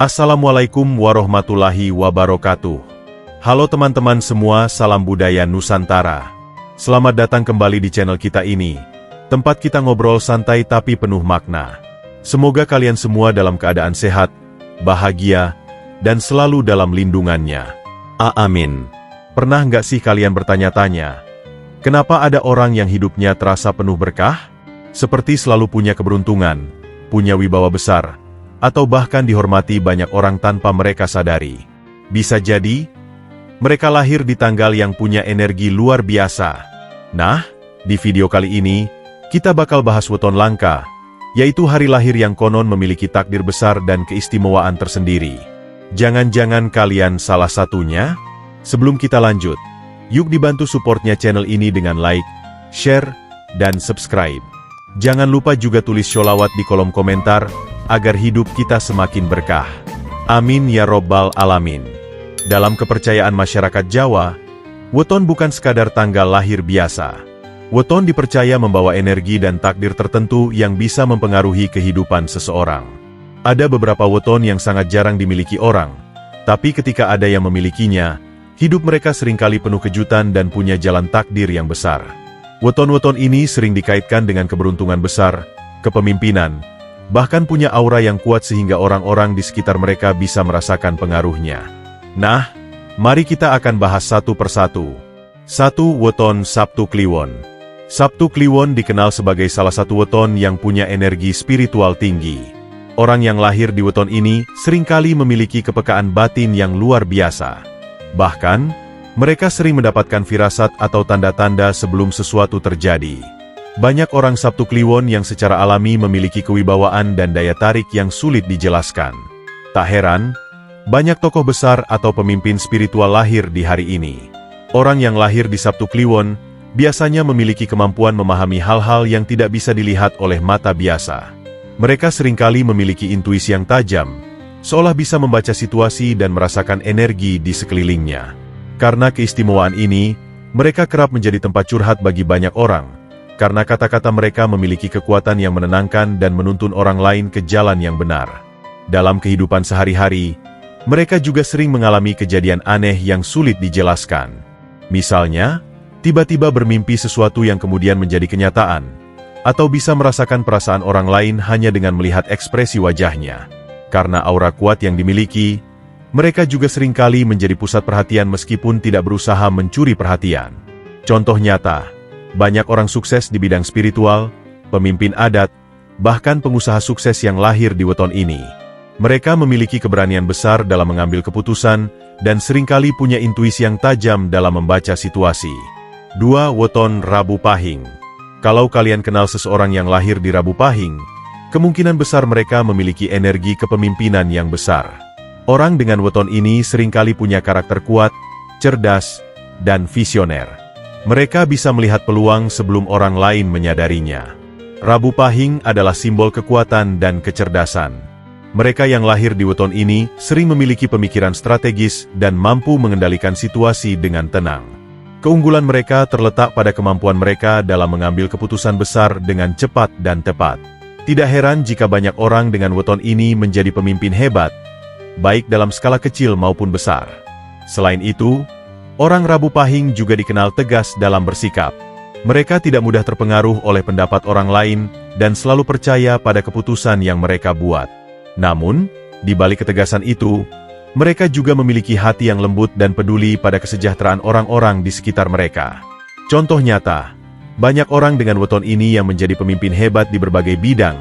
Assalamualaikum warahmatullahi wabarakatuh. Halo teman-teman semua, salam budaya Nusantara. Selamat datang kembali di channel kita ini, tempat kita ngobrol santai tapi penuh makna. Semoga kalian semua dalam keadaan sehat, bahagia, dan selalu dalam lindungannya. Amin. Pernah nggak sih kalian bertanya-tanya, kenapa ada orang yang hidupnya terasa penuh berkah? Seperti selalu punya keberuntungan, punya wibawa besar, atau bahkan dihormati banyak orang tanpa mereka sadari. Bisa jadi, mereka lahir di tanggal yang punya energi luar biasa. Nah, di video kali ini, kita bakal bahas weton langka, yaitu hari lahir yang konon memiliki takdir besar dan keistimewaan tersendiri. Jangan-jangan kalian salah satunya? Sebelum kita lanjut, yuk dibantu supportnya channel ini dengan like, share, dan subscribe. Jangan lupa juga tulis sholawat di kolom komentar, agar hidup kita semakin berkah. Amin ya robbal alamin. Dalam kepercayaan masyarakat Jawa, weton bukan sekadar tanggal lahir biasa. Weton dipercaya membawa energi dan takdir tertentu yang bisa mempengaruhi kehidupan seseorang. Ada beberapa weton yang sangat jarang dimiliki orang, tapi ketika ada yang memilikinya, hidup mereka seringkali penuh kejutan dan punya jalan takdir yang besar. Weton-weton ini sering dikaitkan dengan keberuntungan besar, kepemimpinan, bahkan punya aura yang kuat sehingga orang-orang di sekitar mereka bisa merasakan pengaruhnya. Nah, mari kita akan bahas satu persatu. 1. Weton Sabtu Kliwon. Sabtu Kliwon dikenal sebagai salah satu weton yang punya energi spiritual tinggi. Orang yang lahir di weton ini seringkali memiliki kepekaan batin yang luar biasa. Bahkan, mereka sering mendapatkan firasat atau tanda-tanda sebelum sesuatu terjadi. Banyak orang Sabtu Kliwon yang secara alami memiliki kewibawaan dan daya tarik yang sulit dijelaskan. Tak heran, banyak tokoh besar atau pemimpin spiritual lahir di hari ini. Orang yang lahir di Sabtu Kliwon biasanya memiliki kemampuan memahami hal-hal yang tidak bisa dilihat oleh mata biasa. Mereka seringkali memiliki intuisi yang tajam, seolah bisa membaca situasi dan merasakan energi di sekelilingnya. Karena keistimewaan ini, mereka kerap menjadi tempat curhat bagi banyak orang, karena kata-kata mereka memiliki kekuatan yang menenangkan dan menuntun orang lain ke jalan yang benar. Dalam kehidupan sehari-hari, mereka juga sering mengalami kejadian aneh yang sulit dijelaskan. Misalnya, tiba-tiba bermimpi sesuatu yang kemudian menjadi kenyataan, atau bisa merasakan perasaan orang lain hanya dengan melihat ekspresi wajahnya. Karena aura kuat yang dimiliki, mereka juga seringkali menjadi pusat perhatian meskipun tidak berusaha mencuri perhatian. Contoh nyata, banyak orang sukses di bidang spiritual, pemimpin adat, bahkan pengusaha sukses yang lahir di weton ini. Mereka memiliki keberanian besar dalam mengambil keputusan, dan seringkali punya intuisi yang tajam dalam membaca situasi. 2. Weton Rabu Pahing. Kalau kalian kenal seseorang yang lahir di Rabu Pahing, kemungkinan besar mereka memiliki energi kepemimpinan yang besar. Orang dengan weton ini seringkali punya karakter kuat, cerdas, dan visioner. Mereka bisa melihat peluang sebelum orang lain menyadarinya. Rabu Pahing adalah simbol kekuatan dan kecerdasan. Mereka yang lahir di weton ini sering memiliki pemikiran strategis dan mampu mengendalikan situasi dengan tenang. Keunggulan mereka terletak pada kemampuan mereka dalam mengambil keputusan besar dengan cepat dan tepat. Tidak heran jika banyak orang dengan weton ini menjadi pemimpin hebat, baik dalam skala kecil maupun besar. Selain itu, orang Rabu Pahing juga dikenal tegas dalam bersikap. Mereka tidak mudah terpengaruh oleh pendapat orang lain dan selalu percaya pada keputusan yang mereka buat. Namun, di balik ketegasan itu, mereka juga memiliki hati yang lembut dan peduli pada kesejahteraan orang-orang di sekitar mereka. Contoh nyata, banyak orang dengan weton ini yang menjadi pemimpin hebat di berbagai bidang,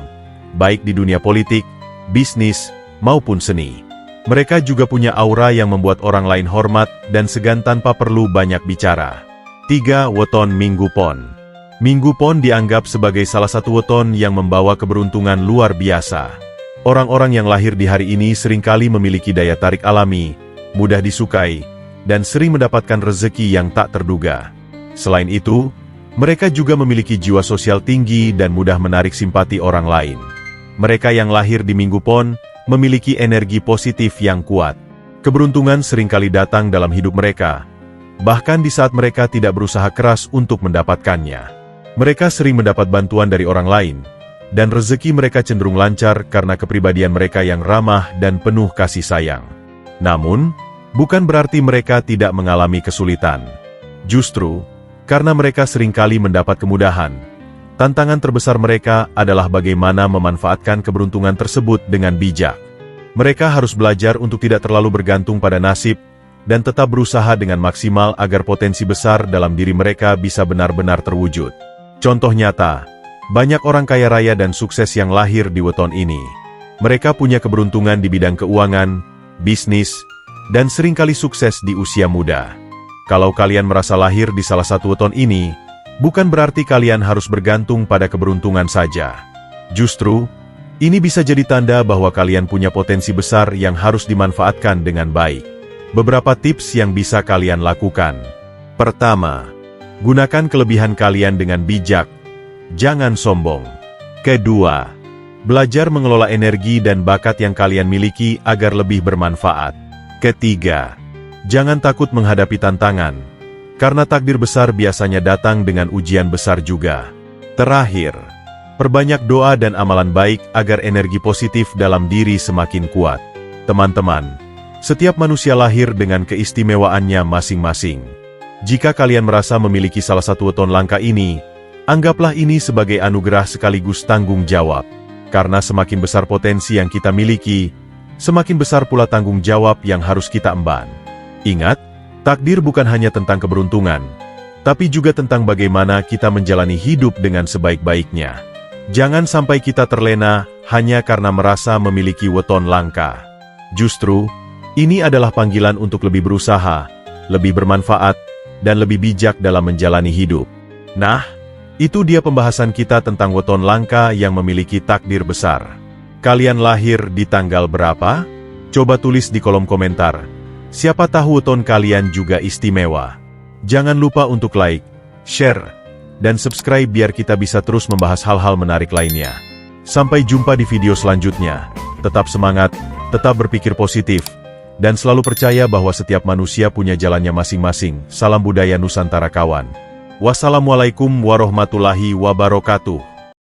baik di dunia politik, bisnis, maupun seni. Mereka juga punya aura yang membuat orang lain hormat dan segan tanpa perlu banyak bicara. 3. Weton Minggu Pon. Minggu Pon dianggap sebagai salah satu weton yang membawa keberuntungan luar biasa. Orang-orang yang lahir di hari ini seringkali memiliki daya tarik alami, mudah disukai, dan sering mendapatkan rezeki yang tak terduga. Selain itu, mereka juga memiliki jiwa sosial tinggi dan mudah menarik simpati orang lain. Mereka yang lahir di Minggu Pon memiliki energi positif yang kuat. Keberuntungan seringkali datang dalam hidup mereka, bahkan di saat mereka tidak berusaha keras untuk mendapatkannya. Mereka sering mendapat bantuan dari orang lain, dan rezeki mereka cenderung lancar karena kepribadian mereka yang ramah dan penuh kasih sayang. Namun, bukan berarti mereka tidak mengalami kesulitan. Justru, karena mereka seringkali mendapat kemudahan, tantangan terbesar mereka adalah bagaimana memanfaatkan keberuntungan tersebut dengan bijak. Mereka harus belajar untuk tidak terlalu bergantung pada nasib, dan tetap berusaha dengan maksimal agar potensi besar dalam diri mereka bisa benar-benar terwujud. Contoh nyata, banyak orang kaya raya dan sukses yang lahir di weton ini. Mereka punya keberuntungan di bidang keuangan, bisnis, dan seringkali sukses di usia muda. Kalau kalian merasa lahir di salah satu weton ini, bukan berarti kalian harus bergantung pada keberuntungan saja. Justru, ini bisa jadi tanda bahwa kalian punya potensi besar yang harus dimanfaatkan dengan baik. Beberapa tips yang bisa kalian lakukan. Pertama, gunakan kelebihan kalian dengan bijak. Jangan sombong. Kedua, belajar mengelola energi dan bakat yang kalian miliki agar lebih bermanfaat. Ketiga, jangan takut menghadapi tantangan, karena takdir besar biasanya datang dengan ujian besar juga. Terakhir, perbanyak doa dan amalan baik agar energi positif dalam diri semakin kuat. Teman-teman, setiap manusia lahir dengan keistimewaannya masing-masing. Jika kalian merasa memiliki salah satu weton langka ini, anggaplah ini sebagai anugerah sekaligus tanggung jawab. Karena semakin besar potensi yang kita miliki, semakin besar pula tanggung jawab yang harus kita emban. Ingat, takdir bukan hanya tentang keberuntungan, tapi juga tentang bagaimana kita menjalani hidup dengan sebaik-baiknya. Jangan sampai kita terlena hanya karena merasa memiliki weton langka. Justru, ini adalah panggilan untuk lebih berusaha, lebih bermanfaat, dan lebih bijak dalam menjalani hidup. Nah, itu dia pembahasan kita tentang weton langka yang memiliki takdir besar. Kalian lahir di tanggal berapa? Coba tulis di kolom komentar. Siapa tahu weton kalian juga istimewa. Jangan lupa untuk like, share, dan subscribe biar kita bisa terus membahas hal-hal menarik lainnya. Sampai jumpa di video selanjutnya. Tetap semangat, tetap berpikir positif, dan selalu percaya bahwa setiap manusia punya jalannya masing-masing. Salam budaya Nusantara kawan. Wassalamualaikum warahmatullahi wabarakatuh.